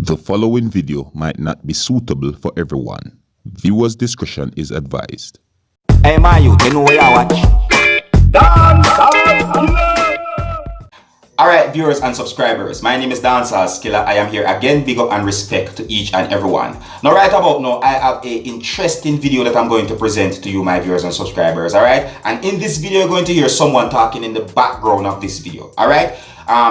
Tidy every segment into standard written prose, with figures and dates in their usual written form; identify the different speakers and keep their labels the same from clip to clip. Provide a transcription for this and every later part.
Speaker 1: The following video might not be suitable for everyone. Viewers' discretion is advised.
Speaker 2: Hey man, you know where I watch? Dancehall. Alright viewers and subscribers, my name is Dancehall. I am here again, big up and respect to each and everyone. Now right about now, I have a interesting video that I'm going to present to you, my viewers and subscribers, alright? And in this video, you're going to hear someone talking in the background of this video, alright?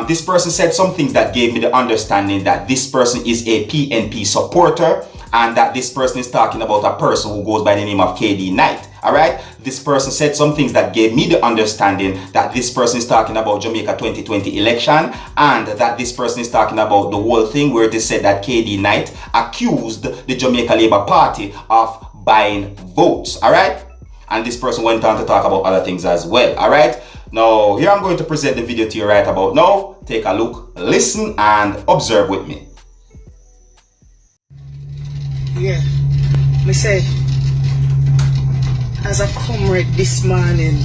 Speaker 2: This person said some things that gave me the understanding that this person is a PNP supporter and that this person is talking about a person who goes by the name of KD Knight. Alright, this person said some things that gave me the understanding that this person is talking about Jamaica 2020 election and that this person is talking about the whole thing where it is said that KD Knight accused the Jamaica Labour Party of buying votes. Alright, and this person went on to talk about other things as well. Alright, now here I'm going to present the video to you right about now. Take a look, listen and observe with me.
Speaker 3: Yeah, me say, as a comrade this morning,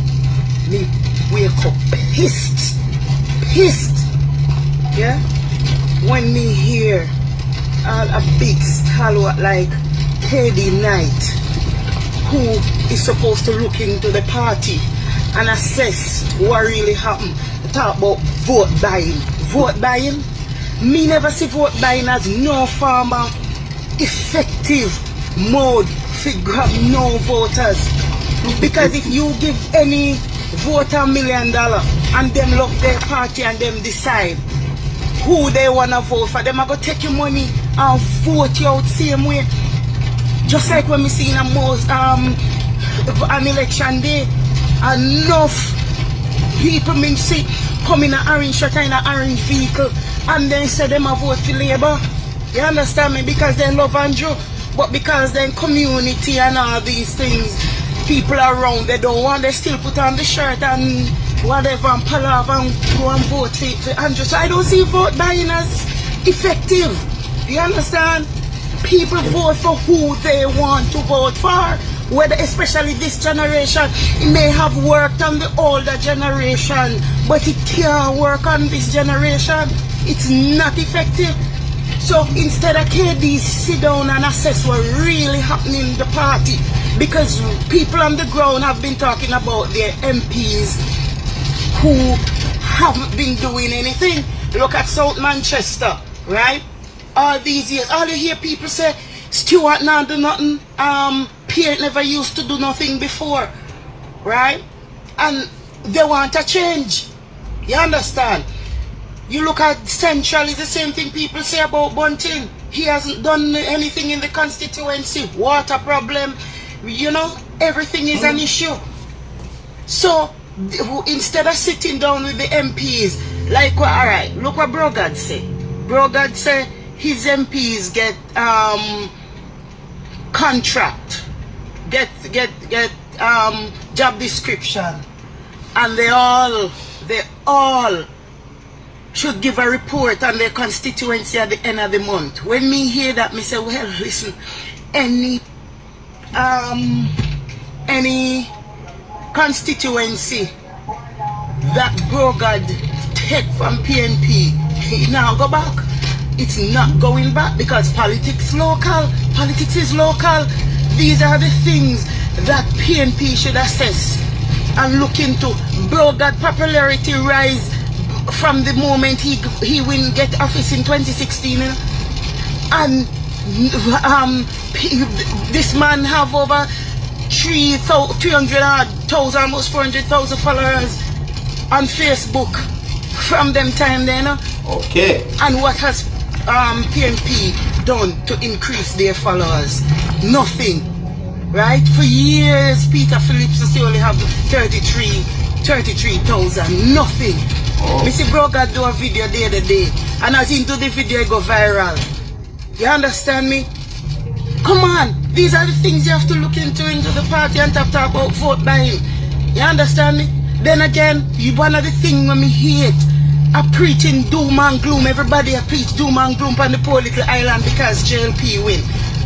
Speaker 3: me wake up pissed, yeah, when me hear a big stalwart like KD Knight, who is supposed to look into the party and assess what really happened, talk about vote buying, me never see vote buying as no form of effective mode to grab no voters, because if you give any voter $1 million and them love their party and them decide who they wanna vote for, them are gonna take your money and vote you out same way. Just like when we see in a most an election day, enough people mean see come in an orange shirt and an orange vehicle and then say them a vote for Labour. You understand me? Because they love Andrew, but because then community and all these things, people around, they don't want, they still put on the shirt and whatever and pull off and go and vote for Andrew. So I don't see vote buying as effective. You understand? People vote for who they want to vote for. Whether, especially this generation, it may have worked on the older generation, but it can't work on this generation. It's not effective. So instead of KD sit down and assess what really happening in the party, because people on the ground have been talking about their MPs who haven't been doing anything. Look at South Manchester, right? All these years, all you hear people say, Stuart not do nothing, Pierre never used to do nothing before, right? And they want a change. You understand? You look at Central, it's the same thing people say about Bunting. He hasn't done anything in the constituency. Water problem, you know, everything is an issue. So instead of sitting down with the MPs, like, well, all right, look what Brogard say. Brogard say his MPs get contract, get job description, and they all should give a report on their constituency at the end of the month. When me hear that, me say, well, listen, any constituency that Brogard take from PNP, it now go back. It's not going back because politics is local. These are the things that PNP should assess and look into. Brogard popularity rise from the moment he win get office in 2016, and this man have over 300,000, almost 400,000 followers on Facebook from them time then.
Speaker 2: Okay.
Speaker 3: And what has PNP done to increase their followers? Nothing, right? For years, Peter Phillips still only have 33,000, nothing. Me see Brogard do a video the other day, and as into the video it go viral. You understand me? Come on, these are the things you have to look into the party and talk about vote buying. You understand me? Then again, one of the things when me hate, I preaching doom and gloom. Everybody I preach doom and gloom on the poor little island because JLP win.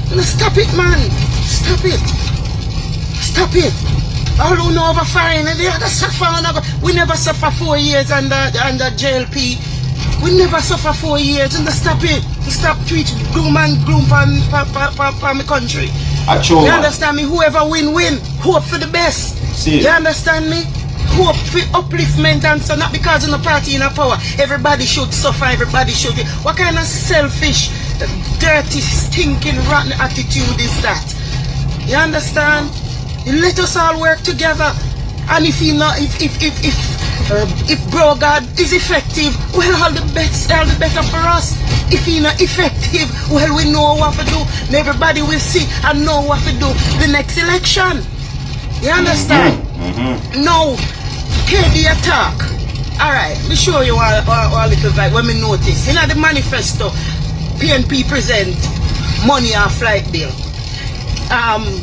Speaker 3: No, stop it, man. Stop it. All who know over foreign, they have to suffer. We never suffer 4 years under JLP. We never suffer 4 years and to stop it. To stop treat gloom and gloom for my country. You understand me? Whoever win. Hope for the best.
Speaker 2: See.
Speaker 3: You understand me? Hope for upliftment and so not because of the party in a power. Everybody should suffer, everybody should. What kind of selfish, dirty, stinking, rotten attitude is that? You understand? Let us all work together. And if you know, if bro God is effective, well, all the better for us. If he not effective, well, we know what to do. And everybody will see and know what to do the next election. You understand? No, KD attack. Alright, let me show you a little bit when we notice. In the manifesto, PNP present money and flight bill.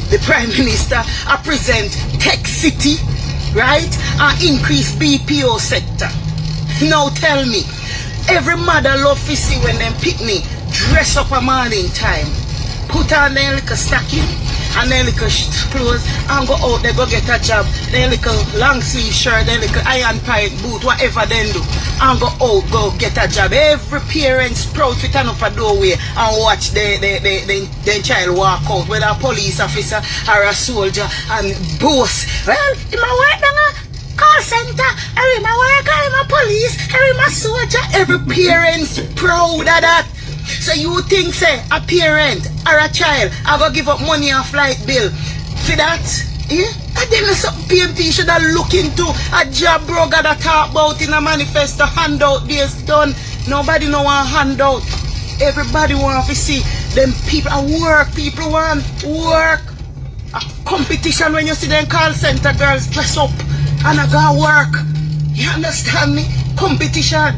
Speaker 3: The Prime Minister present Tech City, right? And increase BPO sector. Now tell me, every mother love to see when them picnic dress up a morning time, put on their little stocking and their little clothes and go out there, go get a job, their little long sleeve shirt, their little iron pipe boot, whatever they do, and go out, go get a job. Every parent's proud to turn up a doorway and watch their child walk out, whether a police officer or a soldier, and boast, well, in my work down a call center, or in my work, or in my police, or in my soldier. Every parent's proud of that. So you think, say, a parent or a child I go give up money and flight bill for that? Yeah? And then something PNP should have looked into a job bro got to talk about in a manifesto, handout days done. Nobody no want handout. Everybody want to see them people at work. People want work. A competition when you see them call center girls dress up and I go work. You understand me? Competition.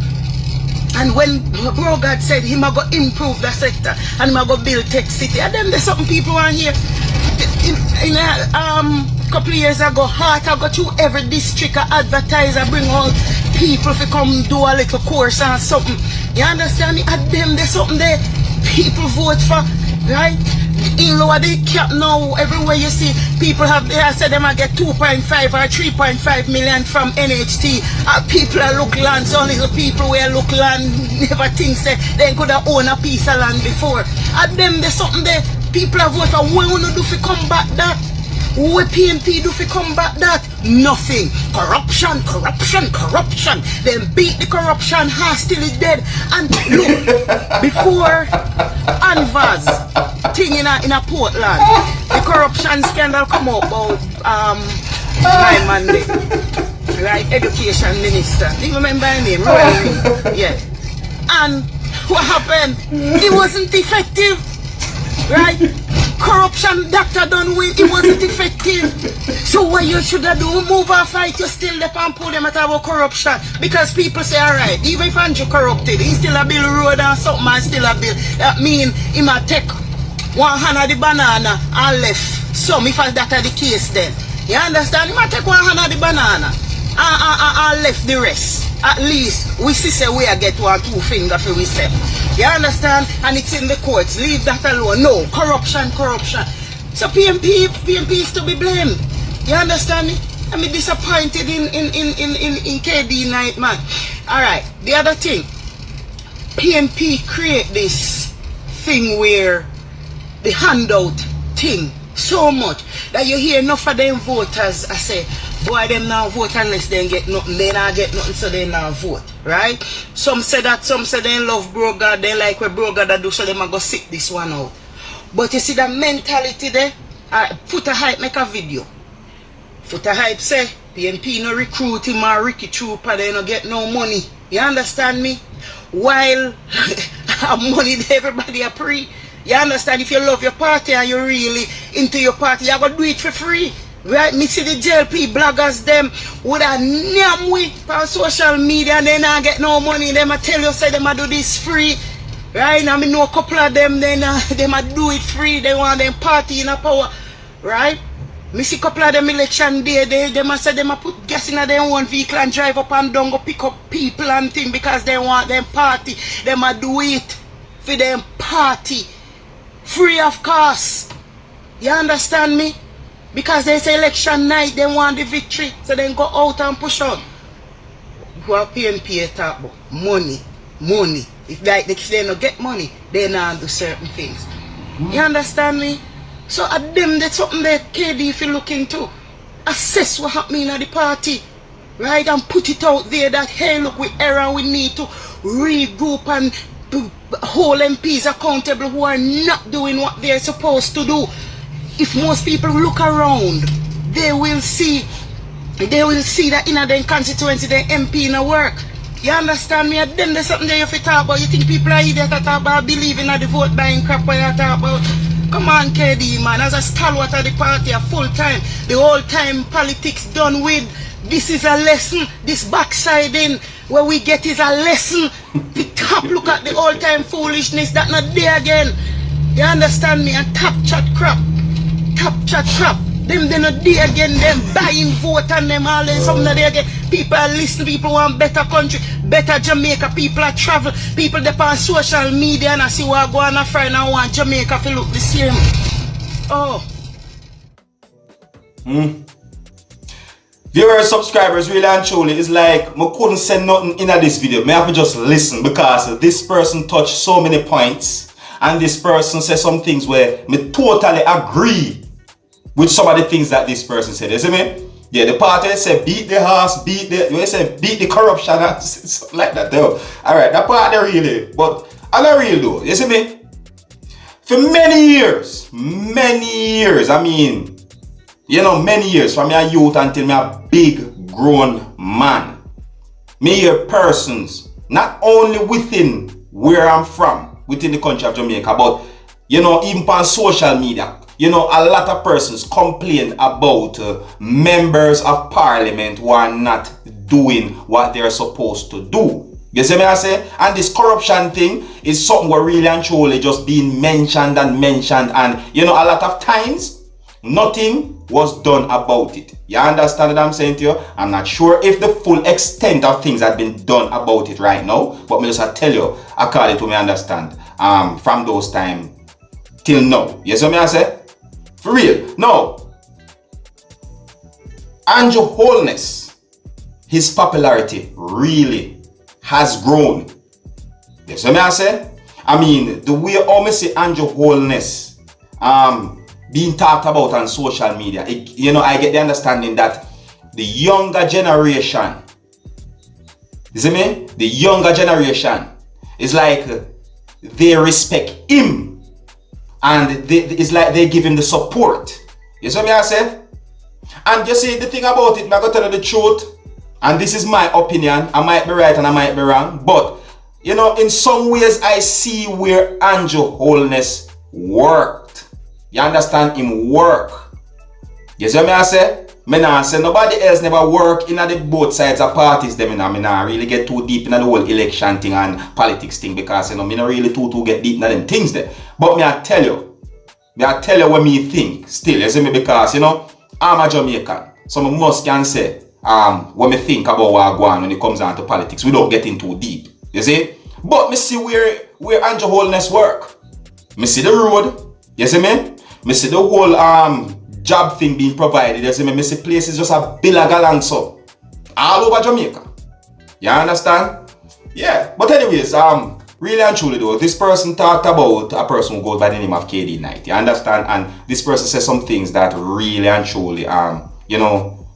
Speaker 3: And when bro God said he might go improve the sector and he might go build Tech City, and then there's something people want here. In a couple of years ago, Heart I go through every district, advertise, bring all people to come do a little course or something. You understand me? At them there's something there people vote for, right? In lower the cap now, everywhere you see people have, they said they might get 2.5 or 3.5 million from NHT. People are look land, so little people where look land never think say they could have owned a piece of land before. At them there's something there people have voted for. What we do to combat that? What PNP do to combat that? Nothing. Corruption. Then beat the corruption, hostile dead. And look, before Anvaz thing in a Portland, the corruption scandal come up about my Monday, right? Education minister. Do you remember his name? Yeah. And what happened? It wasn't effective, right? Corruption doctor don't win, it wasn't effective. So what you should have do, move or fight, you still there and pull them at about corruption. Because people say, alright, even if Andrew corrupted, he still a build road and something and still a build. That mean he might take one hand of the banana and left some, if that are the case then. You understand? He might take one hand of the banana and left the rest. At least we see say we get 1 2 fingers for we say. You understand? And it's in the courts. Leave that alone. No, corruption. So PNP is to be blamed. You understand me? I'm disappointed in KD night, man. Alright, the other thing. PNP create this thing where the handout thing so much that you hear enough of them voters I say, boy, them now vote unless they get nothing, they not get nothing, so they now vote, right? Some say that, some say they love bro God, they like what bro God do, so they might go sit this one out. But you see that mentality there, Foota Hype make a video. Foota Hype say, PNP no recruit him or Ricky Trooper, they no get no money. You understand me? While money everybody a pre. You understand? If you love your party and you're really into your party, you're going to do it for free. Right? Me see the JLP bloggers, them would have name with on social media and they not get no money. They might tell you, say they might do this free. Right? Now, I know a couple of them, they might do it free. They want them party in a power. Right? Me see a couple of them election day, they might say they might put gas in their own vehicle and drive up and down, go pick up people and things because they want them party. They might do it for them party. Free of cost. You understand me? Because they say election night, they want the victory. So then go out and push on. What PNP talk about? Money. money. If like they not get money, they not do certain things. You understand me? So at them that's something that KD if you look into. Assess what happening at the party. Right? And put it out there that hey look we error, we need to regroup and hold MPs accountable who are not doing what they're supposed to do. If most people look around, they will see that in a constituency the MP no work. You understand me? Then there's something there you have to talk about. You think people are idiots to talk about believing in the vote buying crap when you talk about? Come on, KD man, as a stalwart of the party a full time, the whole time politics done with. This is a lesson. This backsliding where we get is a lesson. The top look at the all time foolishness that not there again. You understand me? And top chat crap. Top chat crap. Them they not there again. Them buying vote and them all and something there again. People are listening. People want better country, better Jamaica. People are travel. People they on social media and I see what go on a Friday and want Jamaica to look the same. Oh.
Speaker 2: Viewers, subscribers, really and truly, it's like I couldn't say nothing in this video. I have to just listen because this person touched so many points and this person said some things where I totally agree with some of the things that this person said. You see me? Yeah, the party said beat the horse, beat the corruption and something like that though. Alright, that part they really, but I'm not real though. You see me? For many years, I mean, you know, many years from a youth until me a big grown man. Me hear persons, not only within where I'm from, within the country of Jamaica, but you know, even on social media, you know, a lot of persons complain about members of parliament who are not doing what they're supposed to do. You see me I say? And this corruption thing is something where really and truly just being mentioned and you know, a lot of times nothing was done about it. You understand what I'm saying to you? I'm not sure if the full extent of things have been done about it right now, but me just tell you according to me understand from those time till now. You see what I say? For real. No. Andrew Holness, his popularity really has grown. You see what I say? I mean, the way I see Andrew Holness being talked about on social media, you know, I get the understanding that the younger generation, you see me? The younger generation is like they respect him and it's like they give him the support. You see what I say? And you see the thing about it, I'm going to tell you the truth, and this is my opinion, I might be right and I might be wrong, but you know, in some ways I see where Andrew Holness worked. You understand? Him work. You see what I say? Me nah say nobody else never work in the both sides of parties. Them me nah really get too deep in the whole election thing and politics thing because you know me not really too get deep in them things there. But me I tell you what me think still. You see me because you know I'm a Jamaican, so I must can say what me think about what go on when it comes down to politics without getting too deep. You see? But me see where Andrew Holness work. Me see the road. You see me? Me see the whole job thing being provided. You see me? Me see places just a bill galang so all over Jamaica. You understand? Yeah. But anyways, really and truly though, this person talked about a person who goes by the name of KD Knight. You understand? And this person says some things that really and truly you know,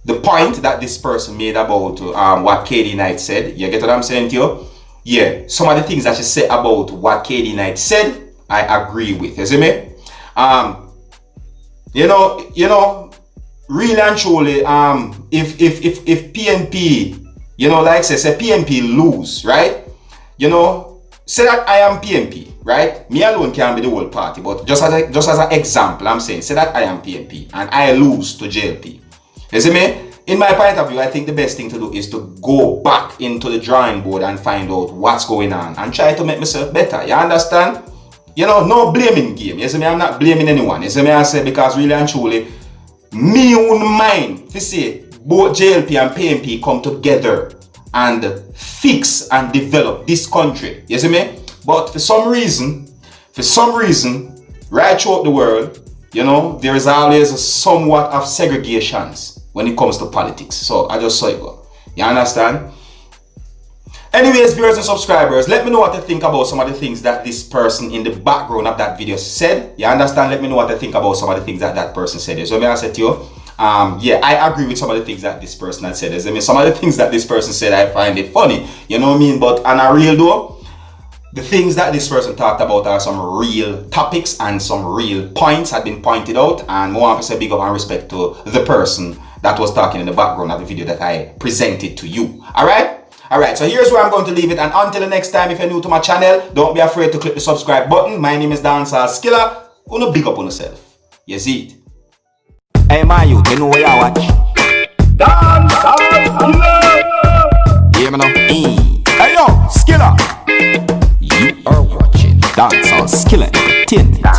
Speaker 2: the point that this person made about what KD Knight said, you get what I'm saying to you? Yeah, some of the things that she said about what KD Knight said, I agree with. You see me? You know, really and truly, if PNP, you know, like say PNP lose, right? You know, say that I am PNP, right? Me alone can't be the whole party, but just as an example, I'm saying, say that I am PNP and I lose to JLP. You see me? In my point of view, I think the best thing to do is to go back into the drawing board and find out what's going on and try to make myself better. You understand? You know, no blaming game. You see me? I'm not blaming anyone. You see me? I say because really and truly, me wouldn't mind to see both JLP and PNP come together and fix and develop this country. You see me? But for some reason, right throughout the world, you know, there is always somewhat of segregations when it comes to politics. So I just saw it go. You understand? Anyways, viewers and subscribers, let me know what you think about some of the things that this person in the background of that video said. You understand? Let me know what you think about some of the things that that person said. So may I say to you, yeah, I agree with some of the things that this person had said. I mean, some of the things that this person said, I find it funny. You know what I mean? But on a real though, the things that this person talked about are some real topics and some real points had been pointed out. And I want to say big up and respect to the person that was talking in the background of the video that I presented to you. Alright, so here's where I'm going to leave it. And until the next time, if you're new to my channel, don't be afraid to click the subscribe button. My name is Seriousskilla. Uno big up on yourself. You see it?
Speaker 4: Hey, my youth, you know where you watch? Dancehall. Yeah, man. Hey, yo, Skilla. You are watching Dancehall Skilla Entertainment.